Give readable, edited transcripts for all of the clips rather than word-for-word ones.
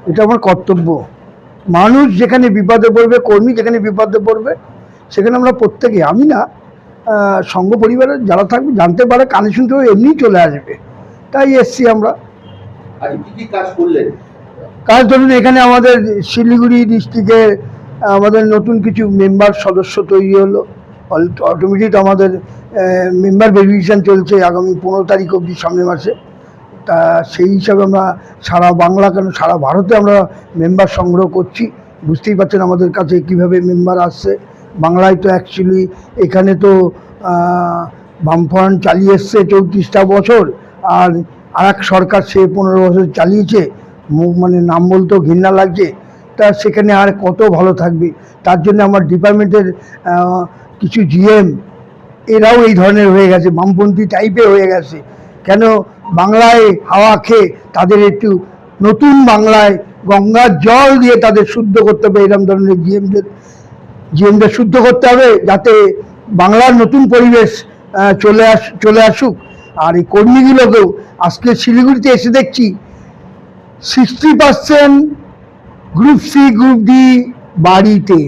এটা আমার কর্তব্য। মানুষ যেখানে বিপদে পড়বে, কর্মী যেখানে বিপদে পড়বে, সেখানে আমরা প্রত্যেকে, আমি না, সংঘ পরিবারের যারা থাকবে জানতে পারে, কানে শুনতে এমনি চলে আসবে, তাই এসছি আমরা। কি কাজ করলেন? কাজ ধরুন, এখানে আমাদের শিলিগুড়ি ডিস্ট্রিক্টের আমাদের নতুন কিছু মেম্বার সদস্য তৈরি হলো। অটোমেটিক আমাদের মেম্বার ভেরিফিকেশান চলছে আগামী 15 তারিখ অবধি, সামনের মাসে। তা সেই হিসাবে আমরা সারা বাংলা, কেন সারা ভারতে আমরা মেম্বার সংগ্রহ করছি। বুঝতেই পারছেন আমাদের কাছে কীভাবে মেম্বার আসছে। বাংলায় তো অ্যাকচুয়ালি এখানে তো বামফ্রন্ট চালিয়ে এসছে 34টা বছর, আর এক সরকার সে 15 বছর চালিয়েছে, মানে নাম বলতেও ঘৃণা লাগছে। তা সেখানে আর কত ভালো থাকবে। তার জন্য আমার ডিপার্টমেন্টের কিছু জিএম এরাও এই ধরনের হয়ে গেছে, বামপন্থী টাইপের হয়ে গেছে। কেন বাংলায় হাওয়া খেয়ে তাদের একটু নতুন বাংলায় গঙ্গার জল দিয়ে তাদের শুদ্ধ করতে হবে, এরকম ধরনের জিএমদের শুদ্ধ করতে হবে, যাতে বাংলার নতুন পরিবেশ চলে আসুক। আর এই কর্মীগুলোকেও আজকে শিলিগুড়িতে এসে দেখছি 60% গ্রুপ সি গ্রুপ ডি বাড়িতে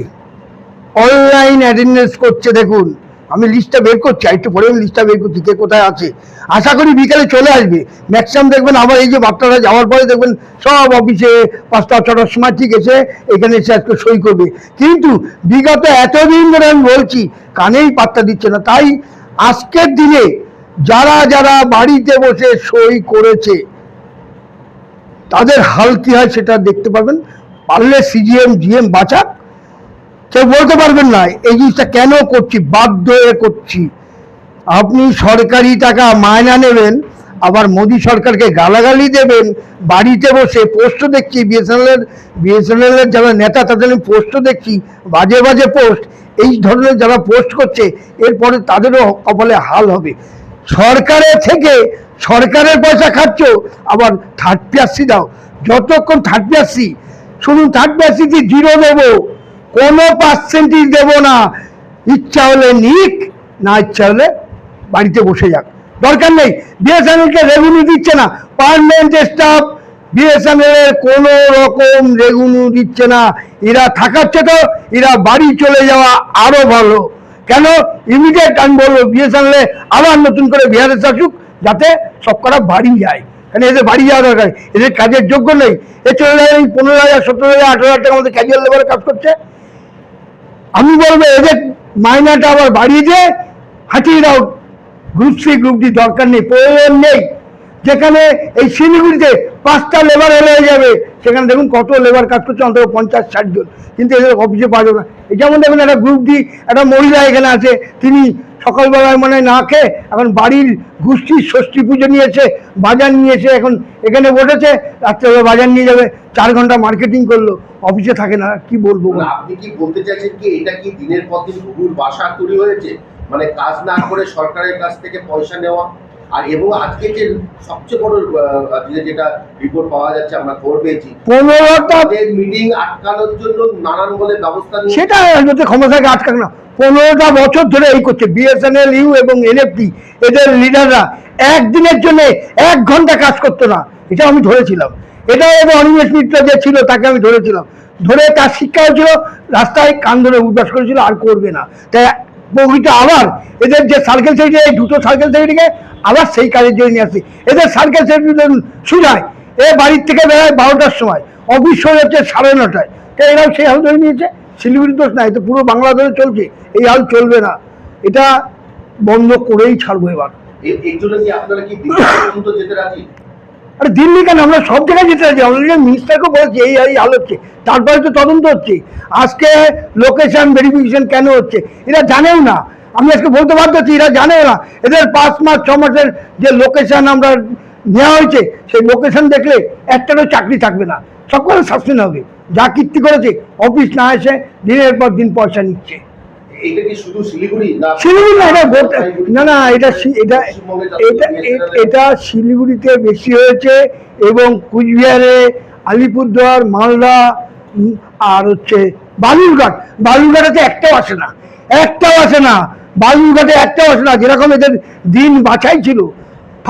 অনলাইন অ্যাটেন্ডেন্স করছে। দেখুন, আমি লিস্টটা বের করছি, একটু পরে আমি লিস্টটা বের করছি কে কোথায় আছে। আশা করি বিকালে চলে আসবে ম্যাক্সিমাম। দেখবেন আবার এই যে বাচ্চারা যাওয়ার পরে দেখবেন সব অফিসে 5টা 6টার সময় ঠিক এসে এখানে এসে আজকে সই করবে। কিন্তু বিগত এতদিন ধরে আমি বলছি, কানেই পাত্তা দিচ্ছে না। তাই আজকের দিনে যারা যারা বাড়িতে বসে সই করেছে তাদের হাল কী হয় সেটা দেখতে পারবেন। পারলে সিজিএম জিএম বাঁচাক, কেউ বলতে পারবেন না এই জিনিসটা কেন করছি, বাধ্য হয়ে করছি। আপনি সরকারি টাকা মায়না নেবেন, আবার মোদী সরকারকে গালাগালি দেবেন বাড়িতে বসে। পোস্টও দেখছি বিএসএনএলের যারা নেতা তাদের আমি পোস্টও দেখছি, বাজে বাজে পোস্ট। এই ধরনের যারা পোস্ট করছে এরপরে তাদেরও কপালে হাল হবে। সরকারের থেকে সরকারের পয়সা খাচ্ছ, আবার থার্ড পিআরসি দাও। যতক্ষণ থার্ড পিআরসি, শুনুন, থার্ড পিআরসিতে 0 দেবো, কোনো পার্সেন্টেজ দেবো না। ইচ্ছা হলে নিক, না ইচ্ছা হলে বাড়িতে বসে যাক, দরকার নেই। বিএসএনএলকে রেভিনিউ দিচ্ছে না, পার্মানেন্ট স্টাফ বিএসএনএলের কোনো রকম রেভিনিউ দিচ্ছে না। এরা থাকাচ্ছে তো, এরা বাড়ি চলে যাওয়া আরো ভালো। কেন ইমিডিয়েট আমি বলবো বিএসএনএলে আবার নতুন করে বিহারে আসুক, যাতে সব করা বাড়ি যায়। কারণ এদের বাড়ি যাওয়া দরকার, এদের কাজের যোগ্য নেই। এ চলে যায় 15,000 17,000 18,000 টাকা আমাদের ক্যাজুয়াল লেবারে কাজ করছে। আমি বলবো এদের মাইনাটা আবার বাড়িয়ে দিয়ে হাঁটিয়ে দাও। গ্রুপ সি গ্রুপ ডি দরকার নেই, প্রয়োজন নেই। যেখানে এই শিলিগুড়িতে 5টা লেবার হয়ে যাবে, সেখানে দেখুন কত লেবার কাজ করছে, অন্তত 50-60 জন। কিন্তু এদের অফিসে পাওয়া যাবে না। যেমন দেখুন একটা গ্রুপ ডি একটা মহিলা এখানে আছে, তিনি সকালবেলায় মানে না খেয়ে এখন বাড়ির গোষ্ঠীর ষষ্ঠী পুজো নিয়েছে, বাজার নিয়েছে, এখন এখানে বসেছে, রাত্রেবেলা বাজার নিয়ে যাবে। 4 ঘন্টা মার্কেটিং করলো, অফিসে থাকে না। কি বলবো? আপনি কি বলতে চাইছেন কি এটা কি দিনের পর দিন ঘুঘুর বাসা তৈরি হয়েছে? মানে কাজ না করে সরকারের কাছ থেকে পয়সা নেওয়া। আর এবং আজকে যে সবচেয়ে বড় যেটা রিপোর্ট পাওয়া যাচ্ছে, আমরা খবর পেয়েছি 15টা মিটিং আটকানোর জন্য নানান বলে ব্যবস্থা নিয়ে, সেটা ক্ষমতাকে আটকাক না। 15টা বছর ধরে এই করছে বিএসএনএল ইউ এবং এনএফটি, এদের লিডাররা একদিনের জন্য 1 ঘন্টা কাজ করতো না। এটা আমি ধরেছিলাম। এটা এবং অনিমেষ মিত্র যে ছিল তাকে আমি ধরেছিলাম, ধরে তার শিক্ষা হয়েছিল, রাস্তায় কান ধরে উদ্বাস করেছিল, আর করবে না। তাই প্রকৃতি আবার এদের যে সার্কেল সেক্রেটারি, 2টো সার্কেল সেক্রেটারিকে আবার সেই কাজের জন্য নিয়ে আসছে। এদের সার্কেল সেক্রেটারি সুজায় এ বাড়ির থেকে বেরোয় 12টার সময়, অফিস হয়ে যাচ্ছে 9:30টায়। তাই এরাও সেই হাল ধরে নিয়েছে। শিলিগুড়ি দোষ না, এটা পুরো বাংলা ধরে চলছে। এই হাল চলবে না, এটা বন্ধ করেই ছাড়বো এবার। এর জন্য কি আপনারা কি দিল্লি পর্যন্ত যেতে রাজি? আরে দিল্লি কেন, আমরা সব জায়গায় যেতে রাজি। অলরেডি মিনিস্টারকে বলেছি এই হাল হচ্ছে, তারপরে তো তদন্ত হচ্ছে। আজকে লোকেশন ভেরিফিকেশন কেন হচ্ছে এরা জানেও না। আমি আজকে বলতে বাধ্য হচ্ছি, এরা জানেও না। এদের 5 মাস 6 মাসের যে লোকেশন আমরা নেওয়া হয়েছে, সেই লোকেশন দেখলে একটারও চাকরি থাকবে না, সকলে সাসপেন্ড হবে। যা কীর্তি করেছে, অফিস না এসে দিনের পর দিন পয়সা নিচ্ছে। এটা কি শুধু শিলিগুড়ি না? শিলিগুড়ি না, এটা না, এটা শিলিগুড়িতে বেশি হয়েছে, এবং কুচবিহারে, আলিপুরদুয়ার, মালদা, আর হচ্ছে বালুরঘাটে একটাও আসে না, বালুরঘাটে একটাও আসে না। যেরকম এদের দিন বাছাই ছিল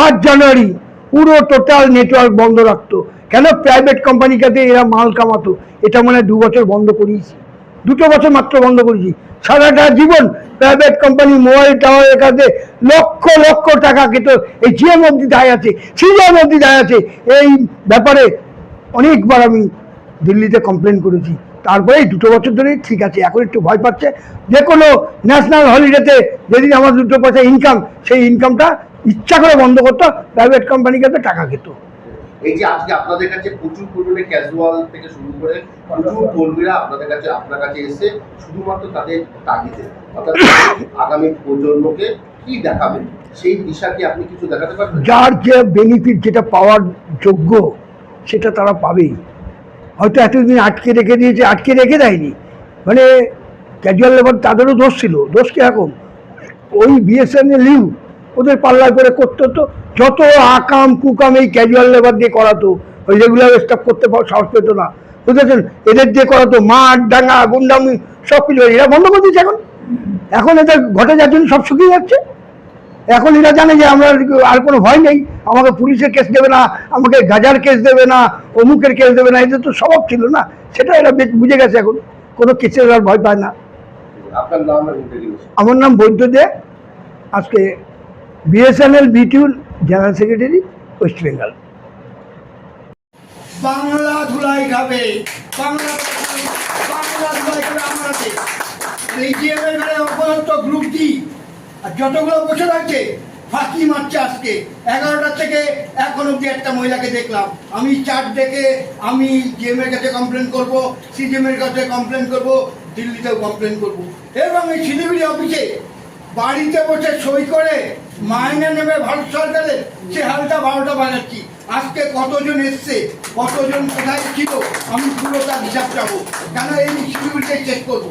1 জানুয়ারি পুরো টোটাল নেটওয়ার্ক বন্ধ রাখতো, কেন প্রাইভেট কোম্পানির কাছে এরা মাল কামাতো, এটা মানে 2 বছর বন্ধ করিয়েছি, 2 বছর মাত্র বন্ধ করেছি। সারাটা জীবন প্রাইভেট কোম্পানি মোবাইল টাওয়ারের কাছে লক্ষ লক্ষ টাকা খেত, এই জিএম অব্দি দায় আছে, সিজিএম অব্দি দায় আছে। এই ব্যাপারে অনেকবার আমি দিল্লিতে কমপ্লেন করেছি, তারপরে এই 2 বছর ধরেই ঠিক আছে। এখন একটু ভয় পাচ্ছে, যে কোনো ন্যাশনাল হলিডেতে যেদিন আমার 2 পয়সা ইনকাম, সেই ইনকামটা ইচ্ছা করে বন্ধ করতো, প্রাইভেট কোম্পানির কাছে টাকা খেত। এই যে আজকে আপনাদের কাছে প্রচুর পরিমাণে ক্যাজুয়াল থেকে শুরু করে প্রচুর কর্মীরা আপনার কাছে এসে শুধুমাত্র তাদের তাগিদে, অর্থাৎ আগামী প্রজন্মকে কি দেখাবেন সেই দিশা কি আপনি কিছু দেখাতে পারবেন? যার যে বেনিফিট, যেটা পাওয়ার যোগ্য, সেটা তারা পাবেই। হয়তো এতদিন আটকে রেখে দিয়েছে, আটকে রেখে দেয়নি, মানে ক্যাজুয়াল লেবার তাদেরও দোষ ছিল। দোষ কীরকম? ওই বিএসএনএল লিউ ওদের পাল্লা করে করতে হতো, যত আকাম কুকাম এই ক্যাজুয়াল লেবার দিয়ে করাতো, ওই রেগুলার স্টাফ করতে সাহস পেতো না, বুঝেছেন? এদের দিয়ে করাতো, মাঠ ডাঙ্গা গুন্ডামি সব কিছু। এরা বন্ধ করে দিয়েছে এখন। এখন এদের ঘটে যাওয়ার জন্য সব শুকিয়ে যাচ্ছে। এখন এরা জানে যে আমরা আর কোনো ভয় নেই, আমাকে পুলিশের কেস দেবে না, আমাকে গাজার কেস দেবে না, অমুকের কেস দেবে না। এদের তো স্বভাব ছিল না, সেটা এরা বুঝে গেছে। এখন কোনো কেসের আর ভয় পায় না। আপনার নাম? আমার নাম বৈদ্য দে, আজকে BSNL বিটিউল general secretary, West Bengal. Bangla ধুলাই খাবে, বাংলা ধুলাই খাবে আমাদের এই জিএমের ঘরে অপরাধ গ্রুপ ডি আর যতগুলো বছর আছে ফাঁকি মারছে। আজকে 11টা থেকে এখন অব্দি একটা মহিলাকে দেখলাম। আমি চার্ট দেখে আমি জিএমের কাছে কমপ্লেন করব, সিজিএমের কাছে কমপ্লেন করব, দিল্লিতেও কমপ্লেন করব। এবং এই শিলিগুড়ি অফিসে বাড়িতে বসে সই করে মাইনে নেবে ভারত সরকারের, সে হালটা 12টা বাজাচ্ছি। আজকে কতজন এসছে, কতজন কোথায় ছিল, আমি পুরো তার হিসাব চাবো, কেন এই শিলিগুড়িতে চেক করবো।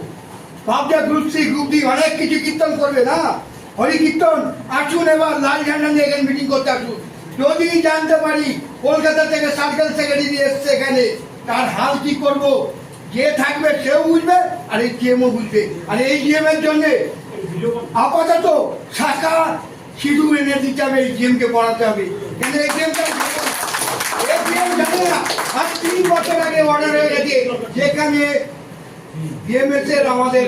ভাবটা গ্রুপ সি গ্রুপ ডি অনেক কিছু কীর্তন করবে না, হরি কীর্তন। আসুন এবার লাল ঝান্ডা নিয়ে এখানে মিটিং করতে আসুন। যদি জানতে পারি কলকাতা থেকে সার্কেল সেক্রেটারি এসছে এখানে, তার হাল কি করব, যে থাকবে সেও বুঝবে আর এই জিএমও বুঝবে। আর এই জিএমের জন্যে আপাতত শাখা সিঁদুর এনে দিতে হবে, এই জিএমকে পড়াতে হবে। কিন্তু এই জিএম জানে না, আজ 3 বছর আগে অর্ডার হয়ে গেছে, যেখানে বিএমএস এর আমাদের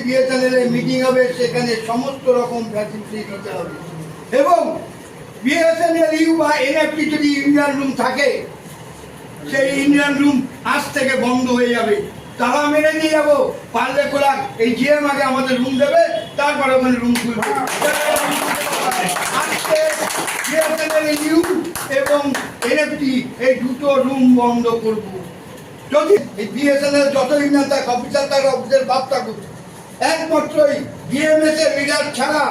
বিএসএনএল এর মিটিং হবে, সেখানে সমস্ত রকম ফ্যাসিলিটি দিতে হবে। এবং বিএসএনএল ইউ বা এনএফটি যদি ইন্ডিয়ান রুম থাকে, সেই ইন্ডিয়ান রুম আজ থেকে বন্ধ হয়ে যাবে। তারা মেরে দিয়ে যাবো, পারলে খোলা। এই জিএম আগে আমাদের রুম দেবে, তারপরে ওখানে রুম খুলবে। আজকে বিএসএনএল ইউ এবং এনএফটি এই দুটো রুম বন্ধ করব। যদি এই বিএসএনএল যত ইন্ডিয়ান থাকে, অফিসার থাকে, অফিসের ভাব থাকুক, একমাত্রই বিএমএস এর লিডার ছাড়া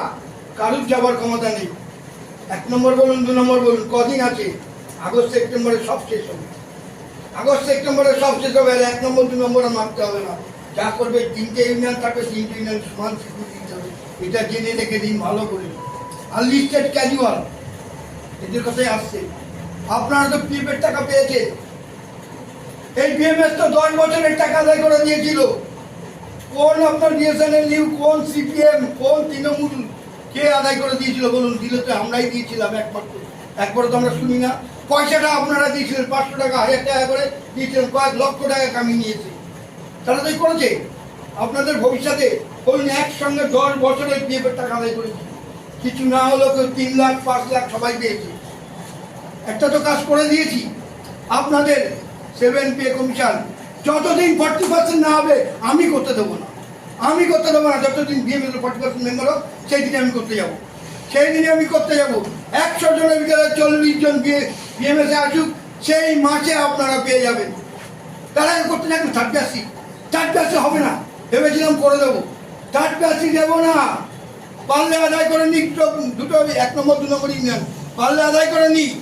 কারুর যাবার ক্ষমতা নেই। 1 নম্বর বলুন, 2 নম্বর বলুন, কদিন আছে? আগস্ট সেপ্টেম্বরে সব শেষ হবে। আগস্ট সেপ্টেম্বরে সব শেষ হবে। 1 নম্বর 2 নম্বর মারতে হবে না। যা করবে 3টে ইউনিয়ন থাকবে, 3টে ইউনিয়ন সমান স্বীকৃতি দিতে হবে। এটা জেনে রেখে দিন ভালো করে। আর লিস্টেড ক্যাজুয়াল এদের কথাই আসছে। আপনারা তো পিএফের টাকা পেয়েছে। এই বিএমএস তো 10 বছরের টাকা আদায় করে দিয়েছিল। কোন আপনার বিএসএনএল নিউ, কোন সিপিএম, কোন তৃণমূল, কে আদায় করে দিয়েছিল বলুন? দিলে তো আমরাই দিয়েছিলাম একমাত্র। একবারও তো আমরা শুনি না। পয়সাটা আপনারা দিয়েছিলেন, 500 টাকা 1000 টাকা করে দিয়েছিলেন, কয়েক লক্ষ টাকা কামিয়ে নিয়েছে। তারা তো করেছে। আপনাদের ভবিষ্যতে বলুন, একসঙ্গে 10 বছরের পিএফের টাকা আদায় করেছি। কিছু না হলেও কেউ 3 লাখ 5 লাখ সবাই পেয়েছে। একটা তো কাজ করে দিয়েছি। আপনাদের 7 পে কমিশন যতদিন 40% না হবে আমি করতে দেবো না। আমি করতে দেবো না যতদিন বিএমএস 40% মেম্বার হোক, সেই দিনে আমি করতে যাবো। সেই দিনে আমি করতে যাবো। 100 জনের ভিতরে 40 জন বিএমএসে আসুক, সেই মাসে আপনারা পেয়ে যাবেন। তারা করতে থাকবেন। থার্ড ক্লাসে হবে না, ভেবেছিলাম করে দেবো। থার্ড ক্লাসে দেবো না। পারলে আদায় করে নিক, দুটো 1 নম্বর 2 নম্বর ইউনিয়ন পারলে আদায় করে নিক।